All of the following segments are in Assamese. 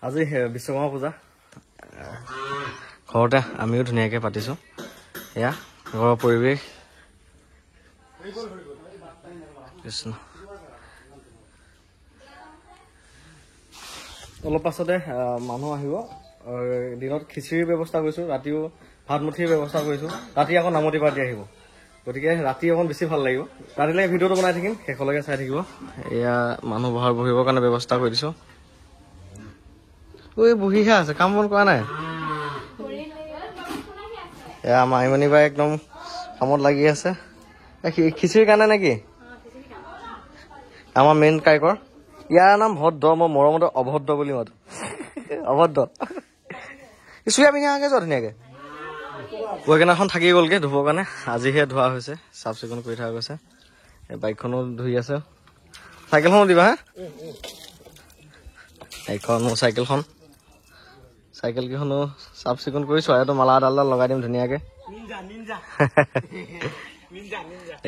আজি বিশ্বকৰ্মা পূজা ঘৰতে আমিও ধুনীয়াকৈ পাতিছোঁ। এয়া ঘৰৰ পৰিৱেশ। কৃষ্ণ। অলপ পাছতে মানুহ আহিব। দিনত খিচিৰিৰ ব্যৱস্থা কৰিছোঁ, ৰাতিও ভাত মুঠিৰ ব্যৱস্থা কৰিছোঁ। ৰাতি আকৌ নামতি পাৰ্টি আহিব, গতিকে ৰাতি অকণ বেছি ভাল লাগিব। ৰাতিলৈ ভিডিঅ'টো বনাই থাকিম, শেষলৈকে চাই থাকিব। এয়া মানুহ বহিবৰ কাৰণে ব্যৱস্থা কৰি দিছোঁ। ঐ বহিহে আছে, কাম বন কৰা নাই। এয়া মাইমণি বাই একদম কামত লাগি আছে। খিচিৰিৰ কাৰণে নেকি? আমাৰ মেইন কাৰিকৰ। ইয়াৰ নাম ভদ্ৰ, মই মৰমতে অভদ্ৰ বুলি মাতো। অভদ্ৰ। চুইয়া পিন্ধাকে যোৱা ধুনীয়াকে। ৱেগনাৰখন থাকি গ'লগে ধুবৰ কাৰণে, আজিহে ধোৱা হৈছে, চাফ চিকুণ কৰি থকা গৈছে। এই বাইকখনো ধুই আছে। চাইকেলখনো দিবা হা। এইখন মোৰ চাইকেলখন। চাইকেল কেইখনো চাফ চিকুণ কৰিছো, আৰু মালা এডাল লগাই দিম ধুনীয়াকে।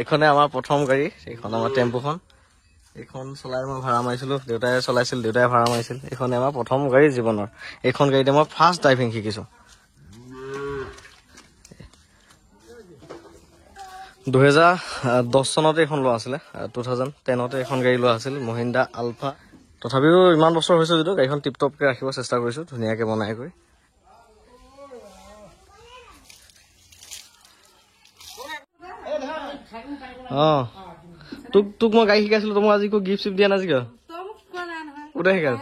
এইখনে আমাৰ প্ৰথম গাড়ী, এইখন আমাৰ টেম্পুখন। এইখন চলাই মই ভাড়া মাৰিছিলো, দেউতাই চলাইছিল, দেউতাই ভাড়া মাৰিছিল। এইখনে আমাৰ প্ৰথম গাড়ী জীৱনৰ। এইখন গাড়ীতে মই ফাৰ্ষ্ট ড্ৰাইভিং শিকিছো। 2010 চনতে এইখন লোৱা আছিলে, 2010তে এইখন গাড়ী লোৱা আছিল, মহিন্দ্ৰা আলফা। তথাপিও ইমান বছৰ হৈছে যদিও গাড়ীখন টিপটপকৈ ৰাখিব চেষ্টা কৰিছোঁ, ধুনীয়াকৈ বনাই কৰি। অঁ তোক মই গাড়ী শিকাইছিলো, তোমাক আজি একো গিফ্ট চিফ্ট দিয়া নাই কিয়? কোথায় শিকাল?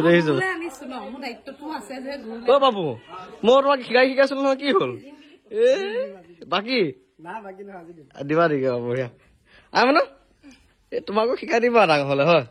দেখিছো অ বাবু, মই তোমাক গাড়ী শিকাইছিলো নহয়, কি হ'ল? বাকী দিবা নেকি? বঢ়িয়া। আহ মানে তোমাকো শিকাই দিবা ডাঙৰ হলে, হয়?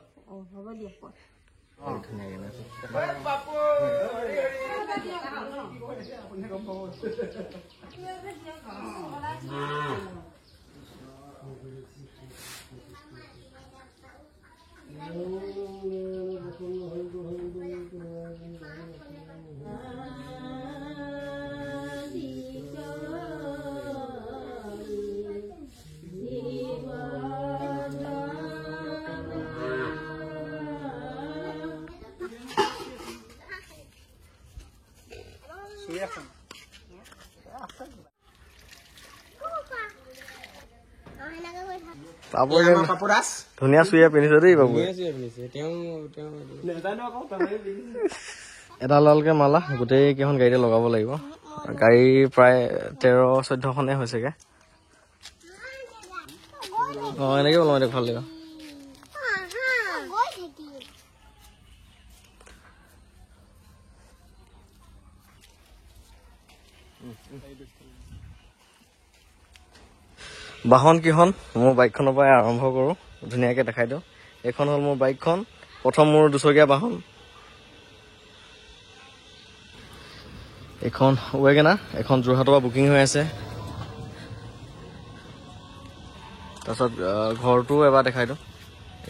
ধুনীয়া চুইয়া পিন্ধিছে দেই বাবু। এডালকে মালা গোটেই কেইখন গাড়ীতে লগাব লাগিব। গাড়ী প্ৰায় 13-14খনে হৈছেগে। অ এনেকে বনাম, এতিয়া ভাল লাগিব। বাহন কেইখন মোৰ বাইকখনৰ পৰাই আৰম্ভ কৰোঁ, ধুনীয়াকৈ দেখাই দিওঁ। এইখন হ'ল মোৰ বাইকখন, প্ৰথম মোৰ দুচকীয়া বাহন। এইখন ৱেগনাৰ, এখন যোৰহাটৰ পৰা বুকিং হৈ আছে। তাৰপিছত ঘৰটো এবাৰ দেখাই দিওঁ।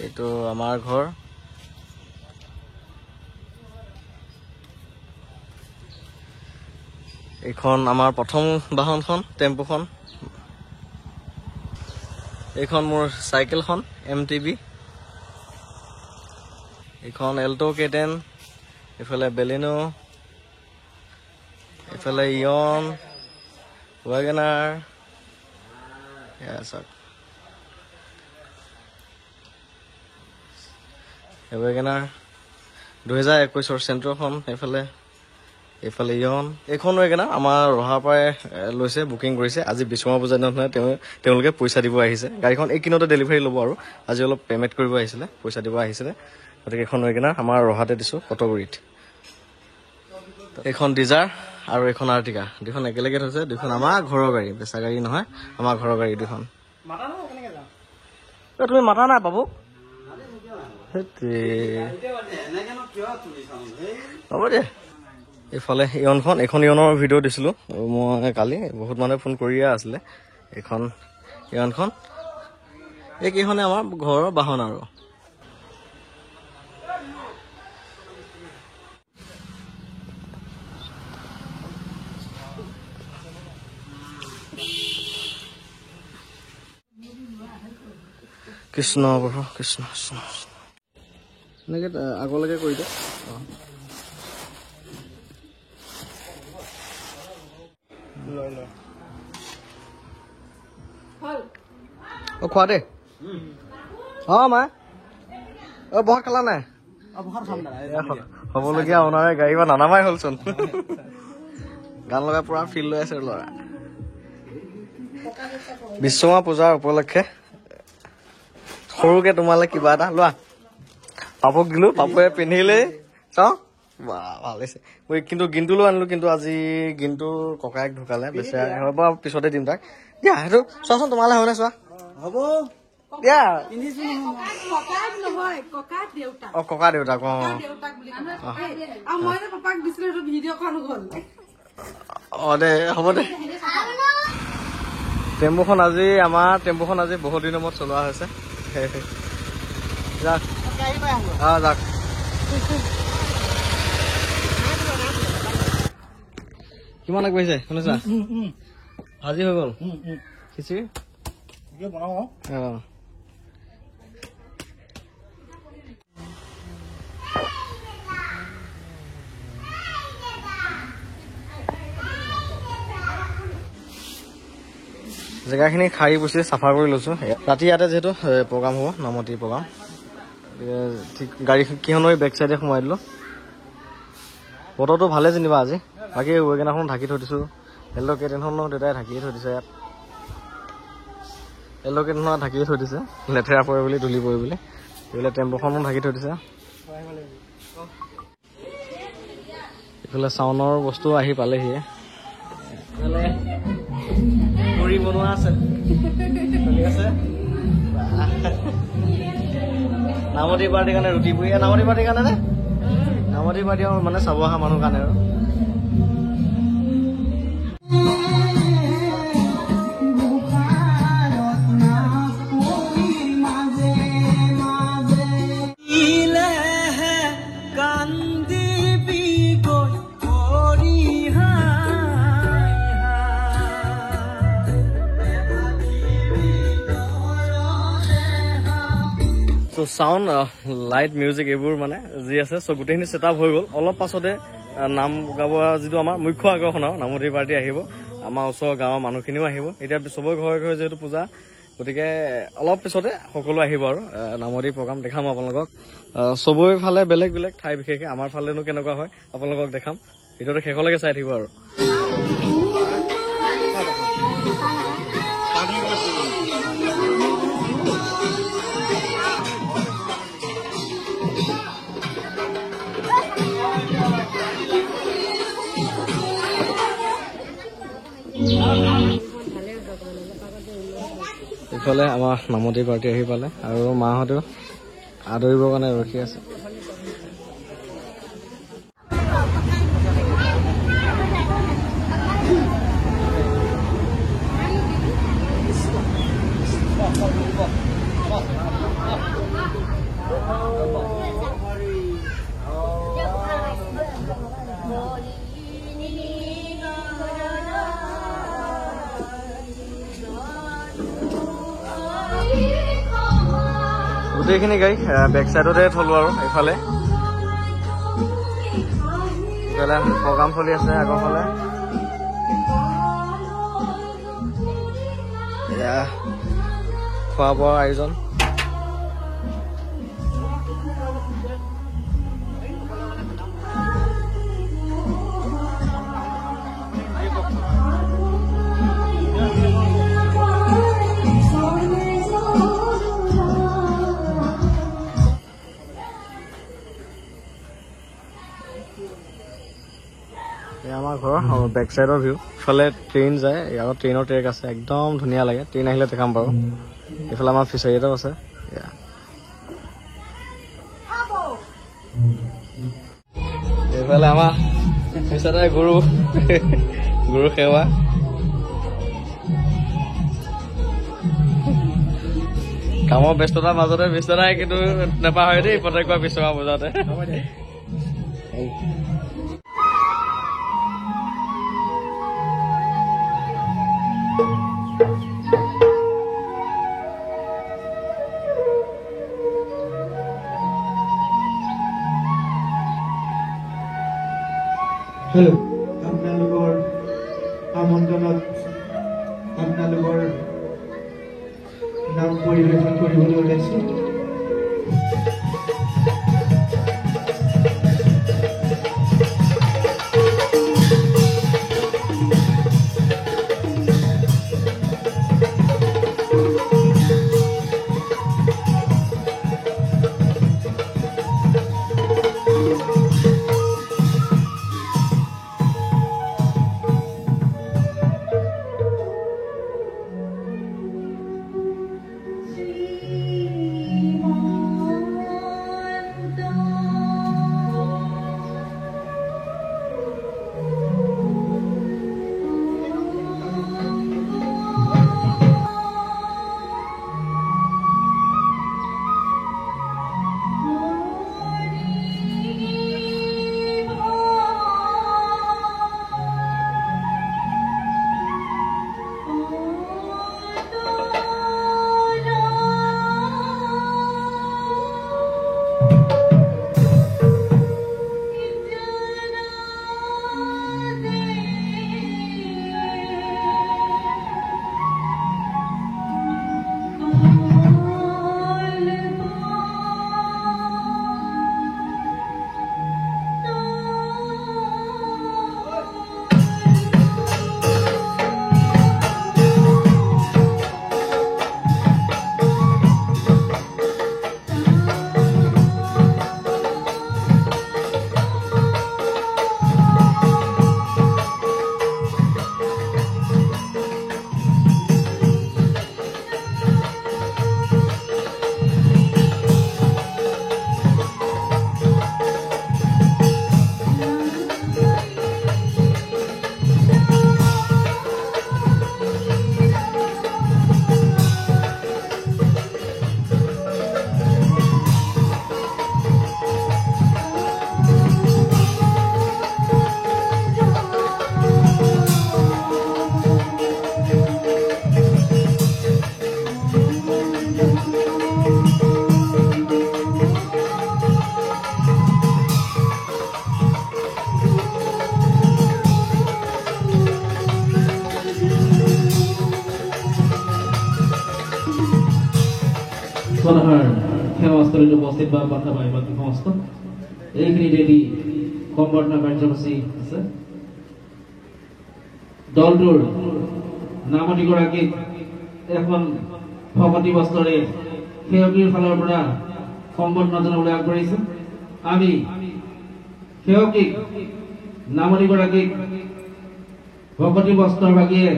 এইটো আমাৰ ঘৰ। এইখন আমাৰ প্ৰথম বাহনখন, টেম্পুখন। এইখন মোৰ চাইকেলখন MTB। এইখন এল্টো K10, এইফালে বেলিনো, এইফালে ইয়ন, ৱেগনাৰ। ৱেগনাৰ 2021 চেণ্ট্ৰখন, এইফালে ইয়ন। এইখন ৱেগনাৰ আমাৰ ৰহাৰ পৰাই লৈছে, বুকিং কৰিছে। আজি বিশ্বকৰ্মা পূজাৰ দিনাখনে তেওঁলোকে পইচা দিব আহিছে। গাড়ীখন এইকিনতে ডেলিভাৰী ল'ব, আৰু আজি অলপ পে'মেণ্ট কৰিব আহিছিলে, পইচা দিব আহিছিলে। গতিকে এইখন ৱেগনাৰ আমাৰ ৰহাতে দিছোঁ, কটগুৰিত। এইখন ডিজাৰ আৰু এইখন আৰ্টিকা, দুখন একেলগে থৈছে। দুখন আমাৰ ঘৰৰ গাড়ী, বেচা গাড়ী নহয়, আমাৰ ঘৰৰ গাড়ী দুখন। তুমি মাতা নাই বাবু? হ'ব দে। এইফালে ইয়নখন, এইখন ইয়নৰ ভিডিঅ' দিছিলোঁ মই কালি, বহুত মানুহে ফোন কৰিয়ে আছিলে। এইখন ইয়নখন, এইকেইখনে আমাৰ ঘৰৰ বাহন। আৰু কৃষ্ণ প্ৰভু কৃষ্ণ কৃষ্ণ এনেকৈ আগলৈকে কৰি দিয়ক খোৱা দেই মা বহা খালা নাই হ'বলগীয়া অনাৰে গাড়ী বা নানামাই হ'লচোন গান লগাই পুৰা ফিল লৈ আছে ল'ৰা বিশ্বকৰ্মা পূজাৰ উপলক্ষে সৰুকে তোমালে কিবা এটা লোৱা পাপক দিলো পাপুৱে পিন্ধিলে চাওঁ বা ভাল হৈছে মই কিন্তু গিনটোলৈ আনিলো কিন্তু আজি গিনটোৰ ককায়েক ঢুকালে বেচেৰা হ'ব পিছতে দিম তাক দিয়া সেইটো চোৱাচোন তোমালে হ'বনে চোৱা হ'ব দিয়া ককা দেউতাক দে হ'ব দে টেম্পুখন আজি বহুত দিনৰ মূৰত চলোৱা হৈছে যাক যাক কিমান আগবাঢ়িছে শুনিছা ভাজি হৈ গ'ল খিচিৰি জেগাখিনি খাৰি পুচি চাফা কৰি লৈছোঁ ৰাতি ইয়াতে যিহেতু প্ৰগ্ৰাম হ'ব নামতি প্ৰগ্ৰাম ঠিক গাড়ী কিখনৰ বেক চাইডে সোমাই দিলোঁ বতৰটো ভালে যেনিবা আজি বাকী ৱেগেনাৰখন ঢাকি থৈ দিছোঁ এলোকেটেনখনো দেউতাই ঢাকিয়ে থৈ দিছে ইয়াত এলোকেটেনখনত ঢাকিয়ে থৈ দিছে লেতেৰা পৰে বুলি ধূলি পৰে বুলি এইফালে টেম্পুখনো ঢাকি থৈ দিছে এইফালে চাউনৰ বস্তু আহি পালেহিয়ে মুড়ি বনোৱা আছে চলি আছে নামতি পাৰ্টিৰ কাৰণে ৰুটি পুৰি নামতি পাৰ্টিৰ কাৰণে নে নামতি পাৰ্টি মানে চাব অহা মানুহ কাৰণে আৰু সাউন্ড লাইট মিউজিক এইবোৰ মানে যি আছে চ' গোটেইখিনি ছেট আপ হৈ গ'ল অলপ পাছতে নাম গাব যিটো আমাৰ মুখ্য আকৰ্ষণ আৰু নামতি পাৰ্টি আহিব আমাৰ ওচৰৰ গাঁৱৰ মানুহখিনিও আহিব এতিয়া চবৰে ঘৰে ঘৰে যিহেতু পূজা গতিকে অলপ পিছতে সকলো আহিব আৰু নামতি প্ৰগ্ৰাম দেখাম আপোনালোকক চবৰে ফালে বেলেগ বেলেগ ঠাই বিশেষকৈ আমাৰ ফালেনো কেনেকুৱা হয় আপোনালোকক দেখাম ভিডিঅ'টো শেষলৈকে চাই থাকিব আৰু ইফালে আমাৰ নামতি পাৰ্টি আহি পালে আৰু মাহঁতেও আদৰিবৰ কাৰণে ৰখি আছে গোটেইখিনি গাড়ী বেক চাইডতে থলো আৰু এইফালে প্ৰগ্ৰাম চলি আছে আগৰ ফালে খোৱা বোৱাৰ আয়োজন আমাৰ ঘৰৰ বেক চাইডৰ ভিউ ইফালে ট্ৰেইন যায় ইয়াত ট্ৰেইনৰ ট্ৰেক আছে একদম ধুনীয়া লাগে ট্ৰেইন আহিলে দেখাম বাৰু এইফালে আমাৰ ফিচাৰী এটাও আছে এইফালে আমাৰ ফিচাৰী গৰু সেৱা কামৰ ব্যস্ততাৰ মাজতে ব্যস্ত নাই কিন্তু নাপাহৰে দেই প্ৰত্যেকবাৰ বিশ্বকৰ্মা পূজাতে সন্মানত আপোনালোকৰ নাম পৰিৱেশন কৰিবলৈ ওলাইছোঁ। সভাৰ সেৱাস্থলীত উপস্থিত বা কথা বাকী সমস্ত এইখিনি ডেইলি সম্বৰ্ধনা কাৰ্যসূচী আছে। দলটোৰ নামতিগৰাকীক এখন ভকতি বস্ত্ৰৰে সেৱকীৰ ফালৰ পৰা সম্বৰ্ধনা জনাবলৈ আগবাঢ়িছে। আমি সেৱকীক নামতিগৰাকীক ভকতি বস্ত্ৰৰ ভাগিয়ে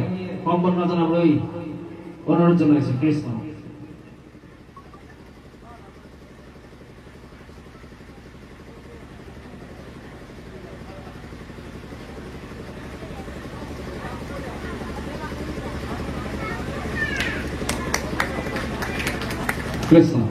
সম্বৰ্ধনা জনাবলৈ অনুৰোধ জনাইছো। কৃষ্ণ Listen.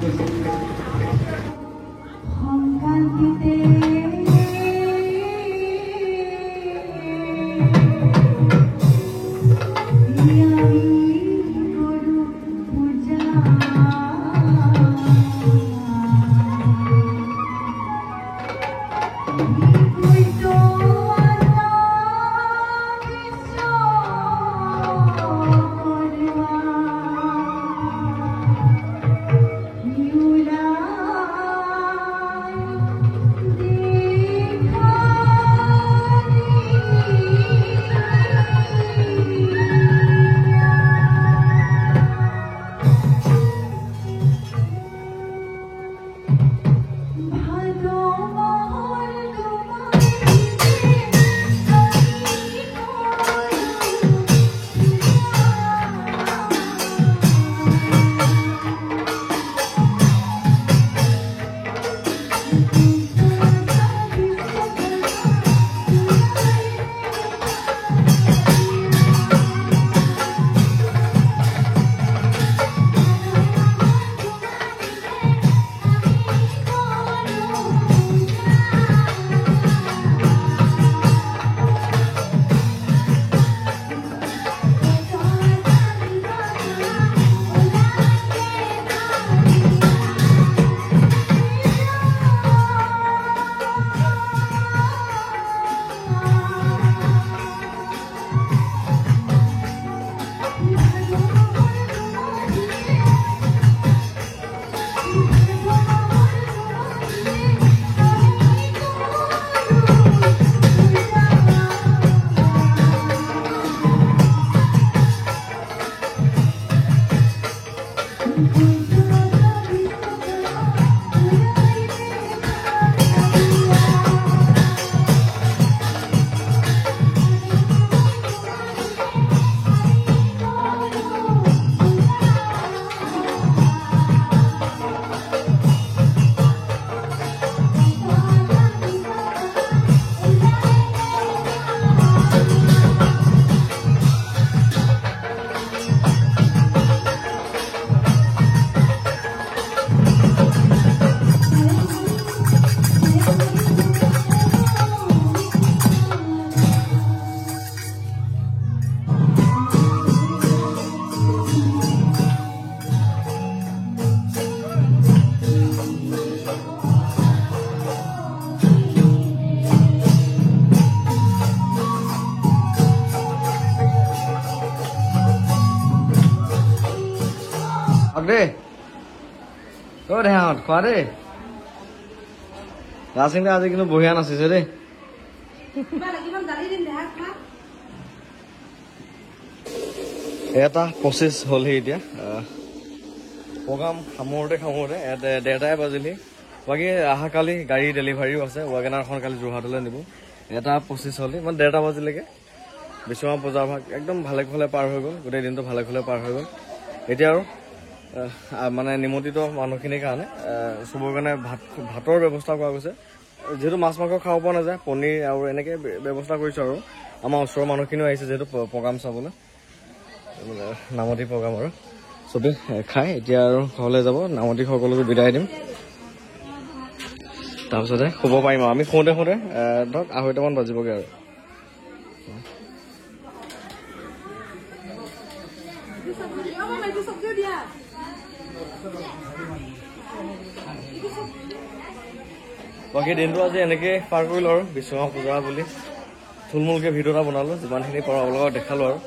দেই অ' দেহাহঁত খোৱা দেই ৰাজসিং দা আজি কিন্তু বঢ়িয়া নাচিছে দেই এটা 25 হ'লহি এতিয়া প্ৰগ্ৰাম সামৰোতে 1:30 বাজিলি বাকী অহাকালি গাড়ী ডেলিভাৰীও আছে ৱাগেনাৰখন কালি যোৰহাটলৈ নিব 1:25 হ'লি মানে 1:30 বাজিলৈকে বিশ্বকৰ্মা পূজাৰ ভাগ একদম ভালে ভালে পাৰ হৈ গ'ল গোটেই দিনটো ভালে ভালে পাৰ হৈ গ'ল এতিয়া আৰু মানে নিমন্ত্ৰিত মানুহখিনিৰ কাৰণে চবৰ কাৰণে ভাতৰ ব্যৱস্থা কৰা গৈছে যেহেতু মাছ মাংস খাব পৰা নাযায় পনীৰ আৰু এনেকৈ ব্যৱস্থা কৰিছোঁ আৰু আমাৰ ওচৰৰ মানুহখিনিও আহিছে যিহেতু প্ৰগ্ৰাম চাবলৈ নামতি প্ৰগ্ৰাম আৰু চবেই খাই এতিয়া আৰু ঘৰলৈ যাব নামতি সকলোকে বিদায় দিম তাৰপিছতে শুব পাৰিম আৰু আমি শুওঁতে ধৰক 2:30মান বাজিবগৈ আৰু বাকী দিনটো আজি এনেকৈ পাৰ কৰিলোঁ আৰু বিশ্বকৰ্মা পূজা বুলি থুলমূলকৈ ভিডিঅ' এটা বনালোঁ যিমানখিনি পাৰোঁ আপোনালোকক দেখালোঁ আৰু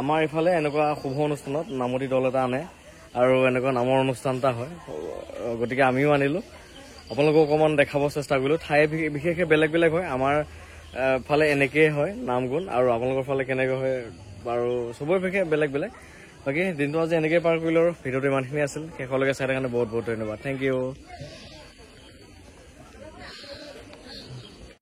আমাৰ ইফালে এনেকুৱা শুভ অনুষ্ঠানত নামতি দল এটা আনে আৰু এনেকুৱা নামৰ অনুষ্ঠান এটা হয় গতিকে আমিও আনিলোঁ আপোনালোকক অকণমান দেখাব চেষ্টা কৰিলোঁ ঠাই বিশেষকৈ বেলেগ বেলেগ হয় আমাৰ ফালে এনেকৈয়ে হয় নাম গুণ আৰু আপোনালোকৰ ফালে কেনেকৈ হয় বাৰু চবৰে বিশেষ বেলেগ বেলেগ বাকী দিনটো আজি এনেকৈ পাৰ কৰিলোঁ আৰু ভিডিঅ'টো ইমানখিনি আছিল শেষলৈকে চাই কাৰণে বহুত বহুত ধন্যবাদ থেংক ইউ